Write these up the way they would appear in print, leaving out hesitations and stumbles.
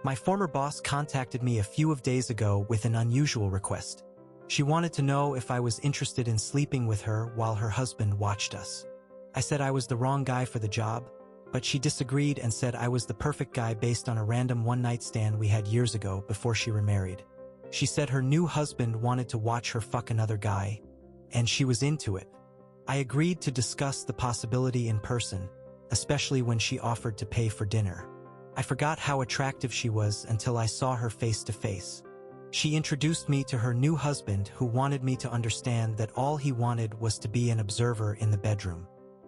My former boss contacted me a few days ago with an unusual request. She wanted to know if I was interested in sleeping with her while her husband watched us. I said I was the wrong guy for the job, but she disagreed and said I was the perfect guy based on a random one-night stand we had years ago before she remarried. She said her new husband wanted to watch her fuck another guy, and she was into it. I agreed to discuss the possibility in person, especially when she offered to pay for dinner. I forgot how attractive she was until I saw her face to face. She introduced me to her new husband, who wanted me to understand that all he wanted was to be an observer in the bedroom.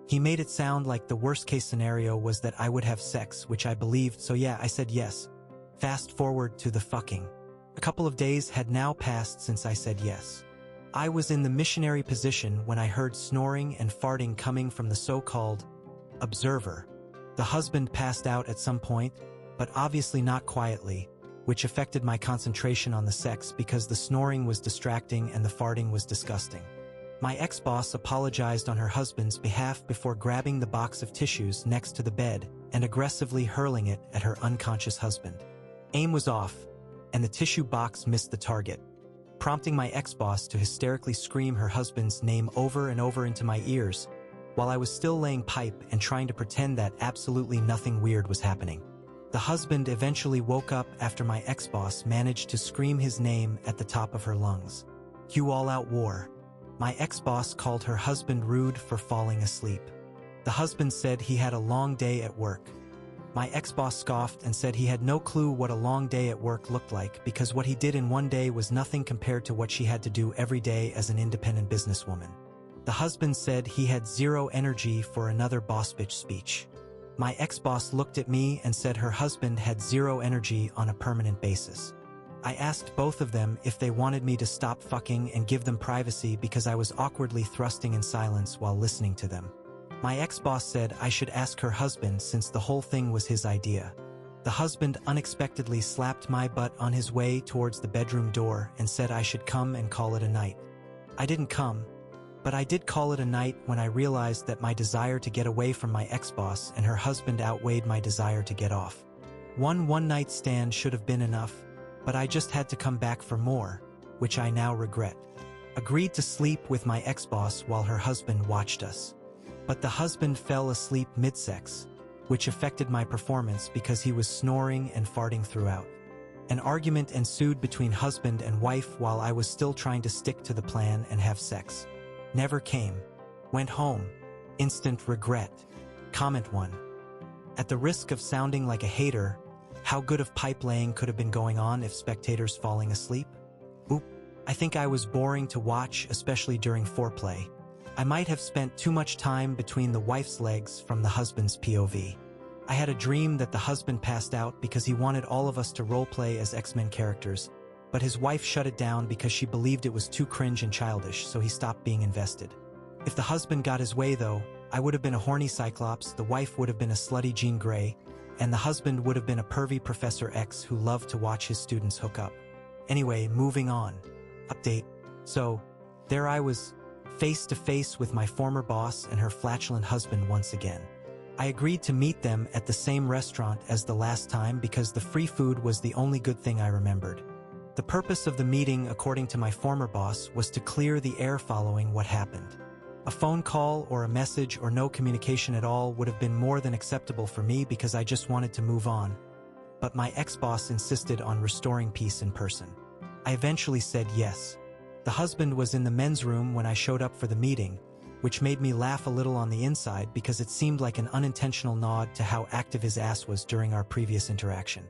He made it sound like the worst-case scenario was that I would have sex, which I believed, so yeah, I said yes. Fast forward to the fucking. A couple of days had now passed since I said yes. I was in the missionary position when I heard snoring and farting coming from the so-called observer. The husband passed out at some point, but obviously not quietly, which affected my concentration on the sex because the snoring was distracting and the farting was disgusting. My ex-boss apologized on her husband's behalf before grabbing the box of tissues next to the bed and aggressively hurling it at her unconscious husband. Aim was off, and the tissue box missed the target, prompting my ex-boss to hysterically scream her husband's name over and over into my ears, while I was still laying pipe and trying to pretend that absolutely nothing weird was happening. The husband eventually woke up after my ex-boss managed to scream his name at the top of her lungs. Cue all-out war. My ex-boss called her husband rude for falling asleep. The husband said he had a long day at work. My ex-boss scoffed and said he had no clue what a long day at work looked like because what he did in one day was nothing compared to what she had to do every day as an independent businesswoman. The husband said he had zero energy for another boss bitch speech. My ex-boss looked at me and said her husband had zero energy on a permanent basis. I asked both of them if they wanted me to stop fucking and give them privacy because I was awkwardly thrusting in silence while listening to them. My ex-boss said I should ask her husband since the whole thing was his idea. The husband unexpectedly slapped my butt on his way towards the bedroom door and said I should come and call it a night. I didn't come, but I did call it a night when I realized that my desire to get away from my ex-boss and her husband outweighed my desire to get off. One-night stand should have been enough, but I just had to come back for more, which I now regret. Agreed to sleep with my ex-boss while her husband watched us. But the husband fell asleep mid-sex, which affected my performance because he was snoring and farting throughout. An argument ensued between husband and wife while I was still trying to stick to the plan and have sex. Never came. Went home. Instant regret. Comment 1. At the risk of sounding like a hater, how good of pipe laying could have been going on if spectators falling asleep? Oop. I think I was boring to watch, especially during foreplay. I might have spent too much time between the wife's legs from the husband's POV. I had a dream that the husband passed out because he wanted all of us to roleplay as X-Men characters, but his wife shut it down because she believed it was too cringe and childish, so he stopped being invested. If the husband got his way, though, I would have been a horny Cyclops, the wife would have been a slutty Jean Grey, and the husband would have been a pervy Professor X who loved to watch his students hook up. Anyway, moving on. Update. So, there I was, face to face with my former boss and her flatulent husband once again. I agreed to meet them at the same restaurant as the last time because the free food was the only good thing I remembered. The purpose of the meeting, according to my former boss, was to clear the air following what happened. A phone call or a message or no communication at all would have been more than acceptable for me because I just wanted to move on. But my ex-boss insisted on restoring peace in person. I eventually said yes. The husband was in the men's room when I showed up for the meeting, which made me laugh a little on the inside because it seemed like an unintentional nod to how active his ass was during our previous interaction.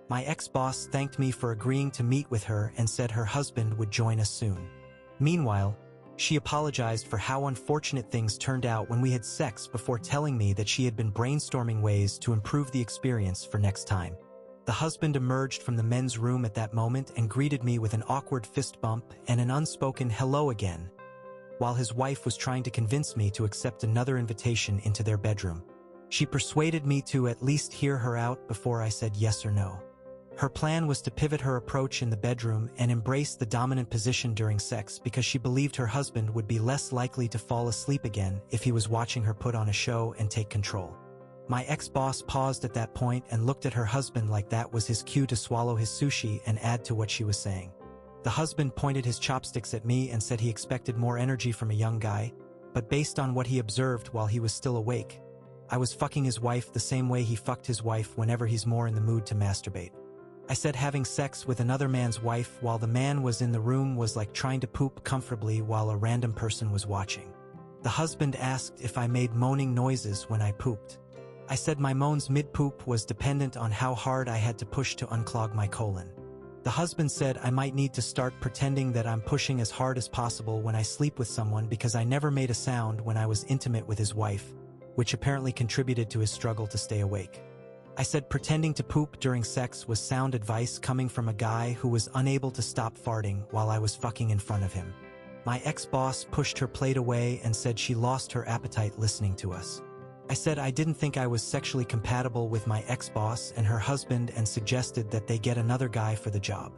My ex-boss thanked me for agreeing to meet with her and said her husband would join us soon. Meanwhile, she apologized for how unfortunate things turned out when we had sex before telling me that she had been brainstorming ways to improve the experience for next time. The husband emerged from the men's room at that moment and greeted me with an awkward fist bump and an unspoken hello again, while his wife was trying to convince me to accept another invitation into their bedroom. She persuaded me to at least hear her out before I said yes or no. Her plan was to pivot her approach in the bedroom and embrace the dominant position during sex because she believed her husband would be less likely to fall asleep again if he was watching her put on a show and take control. My ex-boss paused at that point and looked at her husband like that was his cue to swallow his sushi and add to what she was saying. The husband pointed his chopsticks at me and said he expected more energy from a young guy, but based on what he observed while he was still awake, I was fucking his wife the same way he fucked his wife whenever he's more in the mood to masturbate. I said having sex with another man's wife while the man was in the room was like trying to poop comfortably while a random person was watching. The husband asked if I made moaning noises when I pooped. I said my moans mid-poop was dependent on how hard I had to push to unclog my colon. The husband said I might need to start pretending that I'm pushing as hard as possible when I sleep with someone because I never made a sound when I was intimate with his wife, which apparently contributed to his struggle to stay awake. I said pretending to poop during sex was sound advice coming from a guy who was unable to stop farting while I was fucking in front of him. My ex-boss pushed her plate away and said she lost her appetite listening to us. I said I didn't think I was sexually compatible with my ex-boss and her husband and suggested that they get another guy for the job.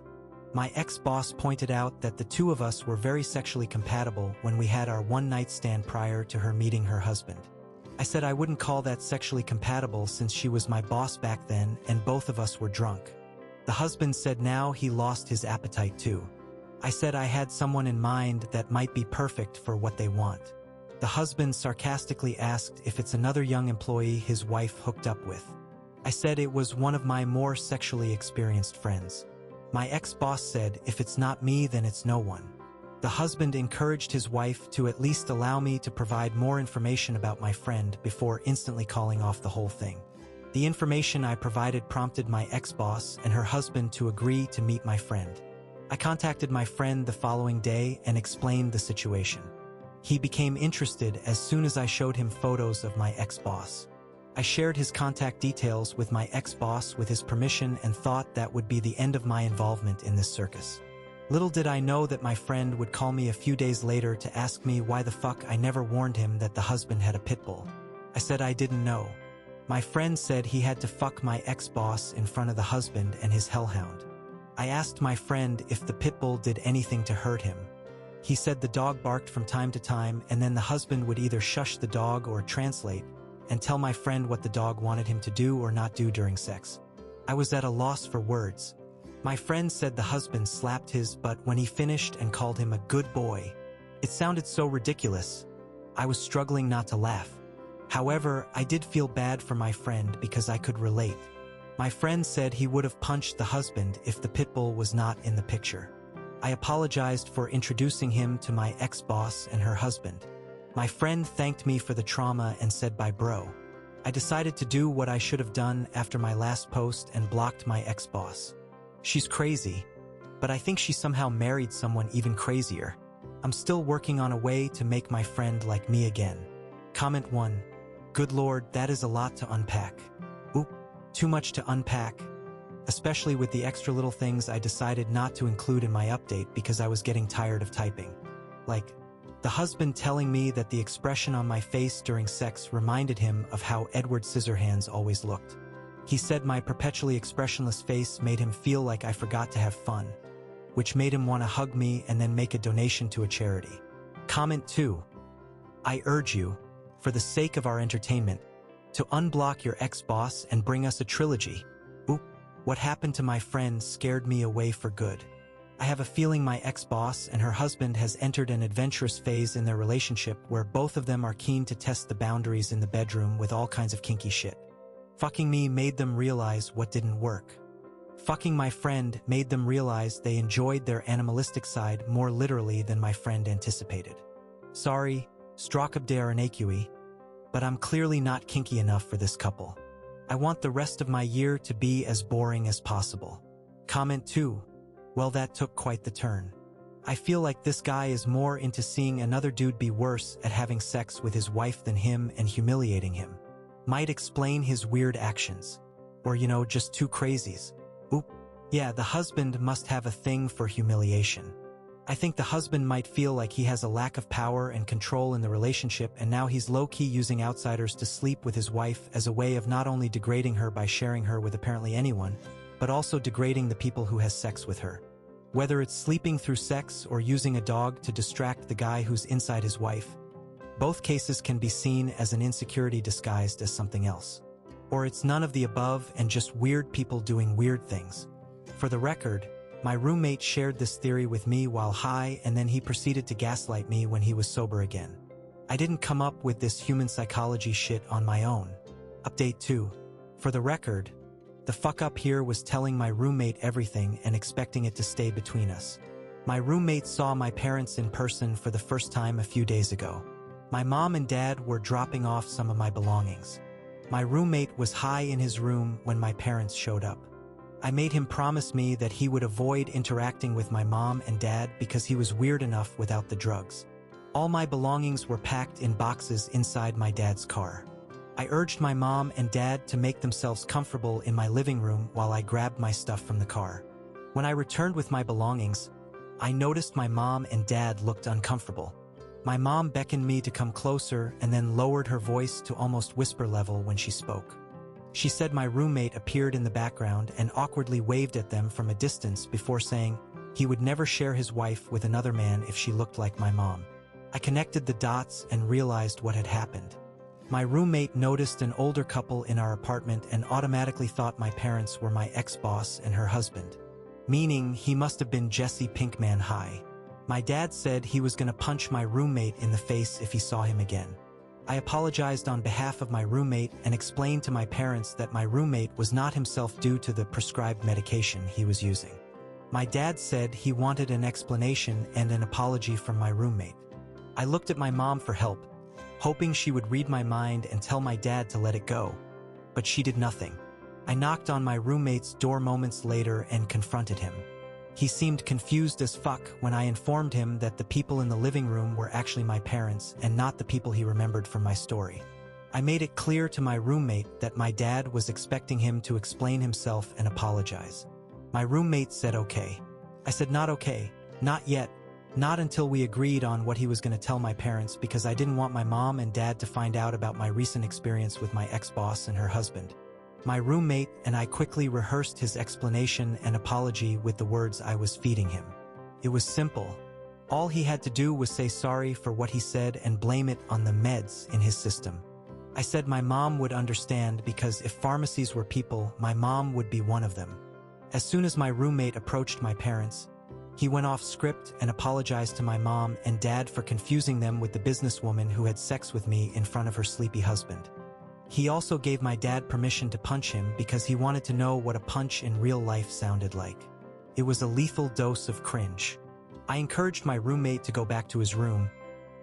My ex-boss pointed out that the two of us were very sexually compatible when we had our one-night stand prior to her meeting her husband. I said I wouldn't call that sexually compatible since she was my boss back then and both of us were drunk. The husband said now he lost his appetite too. I said I had someone in mind that might be perfect for what they want. The husband sarcastically asked if it's another young employee his wife hooked up with. I said it was one of my more sexually experienced friends. My ex-boss said if it's not me then it's no one. The husband encouraged his wife to at least allow me to provide more information about my friend before instantly calling off the whole thing. The information I provided prompted my ex-boss and her husband to agree to meet my friend. I contacted my friend the following day and explained the situation. He became interested as soon as I showed him photos of my ex-boss. I shared his contact details with my ex-boss with his permission and thought that would be the end of my involvement in this circus. Little did I know that my friend would call me a few days later to ask me why the fuck I never warned him that the husband had a pit bull. I said I didn't know. My friend said he had to fuck my ex-boss in front of the husband and his hellhound. I asked my friend if the pit bull did anything to hurt him. He said the dog barked from time to time and then the husband would either shush the dog or translate and tell my friend what the dog wanted him to do or not do during sex. I was at a loss for words. My friend said the husband slapped his butt when he finished and called him a good boy. It sounded so ridiculous. I was struggling not to laugh. However, I did feel bad for my friend because I could relate. My friend said he would have punched the husband if the pit bull was not in the picture. I apologized for introducing him to my ex-boss and her husband. My friend thanked me for the trauma and said bye bro. I decided to do what I should have done after my last post and blocked my ex-boss. She's crazy, but I think she somehow married someone even crazier. I'm still working on a way to make my friend like me again. Comment 1. Good lord, that is a lot to unpack. Oop, too much to unpack. Especially with the extra little things I decided not to include in my update because I was getting tired of typing. Like, the husband telling me that the expression on my face during sex reminded him of how Edward Scissorhands always looked. He said my perpetually expressionless face made him feel like I forgot to have fun, which made him want to hug me and then make a donation to a charity. Comment 2. I urge you, for the sake of our entertainment, to unblock your ex-boss and bring us a trilogy. Oop, what happened to my friend scared me away for good. I have a feeling my ex-boss and her husband has entered an adventurous phase in their relationship where both of them are keen to test the boundaries in the bedroom with all kinds of kinky shit. Fucking me made them realize what didn't work. Fucking my friend made them realize they enjoyed their animalistic side more literally than my friend anticipated. Sorry, Strakabdaranaqui, but I'm clearly not kinky enough for this couple. I want the rest of my year to be as boring as possible. Comment 2. Well, that took quite the turn. I feel like this guy is more into seeing another dude be worse at having sex with his wife than him and humiliating him. Might explain his weird actions. Or, just two crazies. Oop. Yeah, the husband must have a thing for humiliation. I think the husband might feel like he has a lack of power and control in the relationship and now he's low-key using outsiders to sleep with his wife as a way of not only degrading her by sharing her with apparently anyone, but also degrading the people who has sex with her. Whether it's sleeping through sex or using a dog to distract the guy who's inside his wife, both cases can be seen as an insecurity disguised as something else. Or it's none of the above and just weird people doing weird things. For the record, my roommate shared this theory with me while high, and then he proceeded to gaslight me when he was sober again. I didn't come up with this human psychology shit on my own. Update 2. For the record, the fuck up here was telling my roommate everything and expecting it to stay between us. My roommate saw my parents in person for the first time a few days ago. My mom and dad were dropping off some of my belongings. My roommate was high in his room when my parents showed up. I made him promise me that he would avoid interacting with my mom and dad because he was weird enough without the drugs. All my belongings were packed in boxes inside my dad's car. I urged my mom and dad to make themselves comfortable in my living room while I grabbed my stuff from the car. When I returned with my belongings, I noticed my mom and dad looked uncomfortable. My mom beckoned me to come closer and then lowered her voice to almost whisper level when she spoke. She said my roommate appeared in the background and awkwardly waved at them from a distance before saying he would never share his wife with another man if she looked like my mom. I connected the dots and realized what had happened. My roommate noticed an older couple in our apartment and automatically thought my parents were my ex-boss and her husband. Meaning he must have been Jesse Pinkman high. My dad said he was going to punch my roommate in the face if he saw him again. I apologized on behalf of my roommate and explained to my parents that my roommate was not himself due to the prescribed medication he was using. My dad said he wanted an explanation and an apology from my roommate. I looked at my mom for help, hoping she would read my mind and tell my dad to let it go. But she did nothing. I knocked on my roommate's door moments later and confronted him. He seemed confused as fuck when I informed him that the people in the living room were actually my parents and not the people he remembered from my story. I made it clear to my roommate that my dad was expecting him to explain himself and apologize. My roommate said okay. I said not okay, not yet, not until we agreed on what he was going to tell my parents because I didn't want my mom and dad to find out about my recent experience with my ex-boss and her husband. My roommate and I quickly rehearsed his explanation and apology with the words I was feeding him. It was simple. All he had to do was say sorry for what he said and blame it on the meds in his system. I said my mom would understand because if pharmacies were people, my mom would be one of them. As soon as my roommate approached my parents, he went off script and apologized to my mom and dad for confusing them with the businesswoman who had sex with me in front of her sleepy husband. He also gave my dad permission to punch him because he wanted to know what a punch in real life sounded like. It was a lethal dose of cringe. I encouraged my roommate to go back to his room,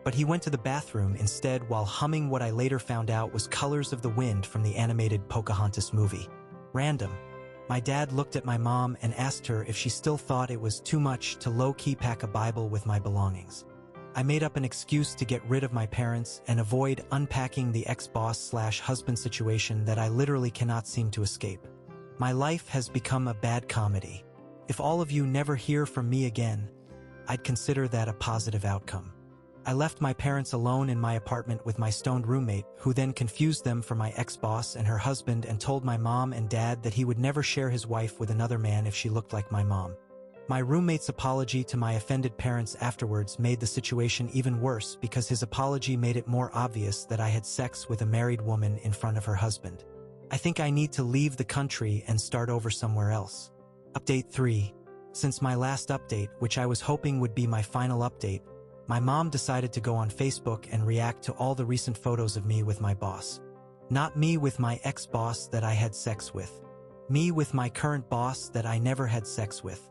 but he went to the bathroom instead while humming what I later found out was Colors of the Wind from the animated Pocahontas movie. Random. My dad looked at my mom and asked her if she still thought it was too much to low-key pack a Bible with my belongings. I made up an excuse to get rid of my parents and avoid unpacking the ex-boss/husband situation that I literally cannot seem to escape. My life has become a bad comedy. If all of you never hear from me again, I'd consider that a positive outcome. I left my parents alone in my apartment with my stoned roommate, who then confused them for my ex-boss and her husband and told my mom and dad that he would never share his wife with another man if she looked like my mom. My roommate's apology to my offended parents afterwards made the situation even worse because his apology made it more obvious that I had sex with a married woman in front of her husband. I think I need to leave the country and start over somewhere else. Update 3. Since my last update, which I was hoping would be my final update, my mom decided to go on Facebook and react to all the recent photos of me with my boss. Not me with my ex-boss that I had sex with. Me with my current boss that I never had sex with.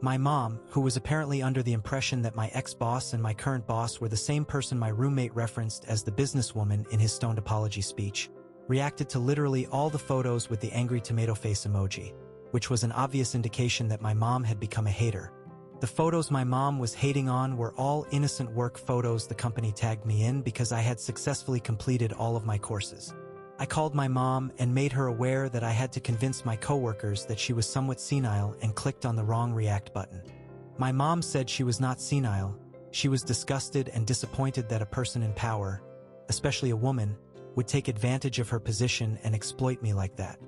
My mom, who was apparently under the impression that my ex-boss and my current boss were the same person my roommate referenced as the businesswoman in his stoned apology speech, reacted to literally all the photos with the angry tomato face emoji, which was an obvious indication that my mom had become a hater. The photos my mom was hating on were all innocent work photos the company tagged me in because I had successfully completed all of my courses. I called my mom and made her aware that I had to convince my coworkers that she was somewhat senile and clicked on the wrong react button. My mom said she was not senile. She was disgusted and disappointed that a person in power, especially a woman, would take advantage of her position and exploit me like that.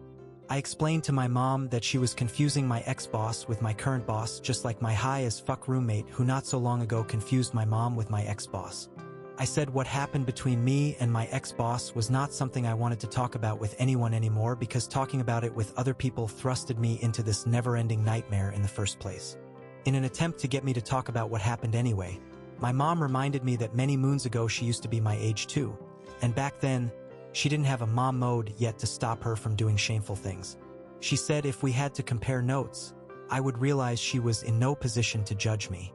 I explained to my mom that she was confusing my ex-boss with my current boss just like my high-as-fuck roommate who not so long ago confused my mom with my ex-boss. I said what happened between me and my ex-boss was not something I wanted to talk about with anyone anymore because talking about it with other people thrusted me into this never-ending nightmare in the first place. In an attempt to get me to talk about what happened anyway, my mom reminded me that many moons ago she used to be my age too, and back then, she didn't have a mom mode yet to stop her from doing shameful things. She said if we had to compare notes, I would realize she was in no position to judge me.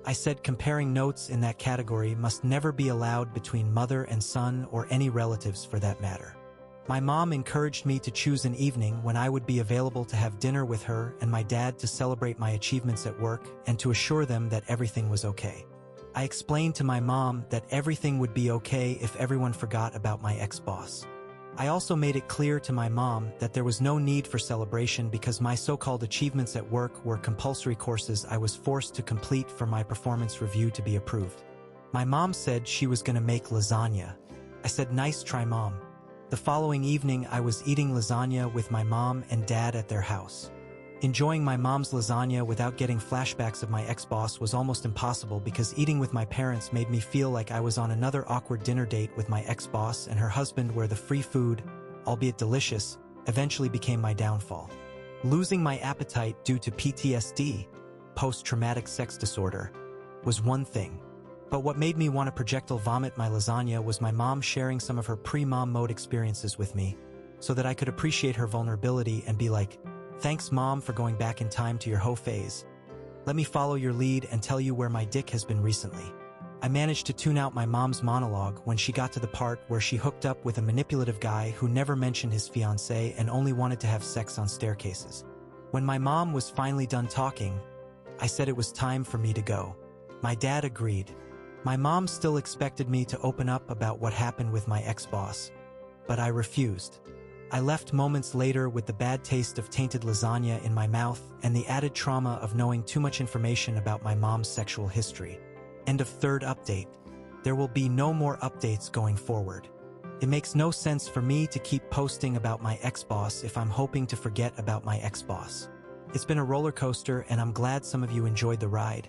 I said comparing notes in that category must never be allowed between mother and son or any relatives for that matter. My mom encouraged me to choose an evening when I would be available to have dinner with her and my dad to celebrate my achievements at work and to assure them that everything was okay. I explained to my mom that everything would be okay if everyone forgot about my ex-boss. I also made it clear to my mom that there was no need for celebration because my so-called achievements at work were compulsory courses I was forced to complete for my performance review to be approved. My mom said she was going to make lasagna. I said, "Nice try, Mom." The following evening, I was eating lasagna with my mom and dad at their house. Enjoying my mom's lasagna without getting flashbacks of my ex-boss was almost impossible because eating with my parents made me feel like I was on another awkward dinner date with my ex-boss and her husband where the free food, albeit delicious, eventually became my downfall. Losing my appetite due to PTSD, post-traumatic sex disorder, was one thing. But what made me want to projectile vomit my lasagna was my mom sharing some of her pre-mom mode experiences with me so that I could appreciate her vulnerability and be like, "Thanks, Mom, for going back in time to your hoe phase. Let me follow your lead and tell you where my dick has been recently." I managed to tune out my mom's monologue when she got to the part where she hooked up with a manipulative guy who never mentioned his fiancée and only wanted to have sex on staircases. When my mom was finally done talking, I said it was time for me to go. My dad agreed. My mom still expected me to open up about what happened with my ex-boss, but I refused. I left moments later with the bad taste of tainted lasagna in my mouth and the added trauma of knowing too much information about my mom's sexual history. End of third update. There will be no more updates going forward. It makes no sense for me to keep posting about my ex-boss if I'm hoping to forget about my ex-boss. It's been a roller coaster and I'm glad some of you enjoyed the ride.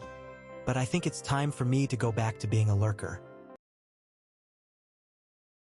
But I think it's time for me to go back to being a lurker.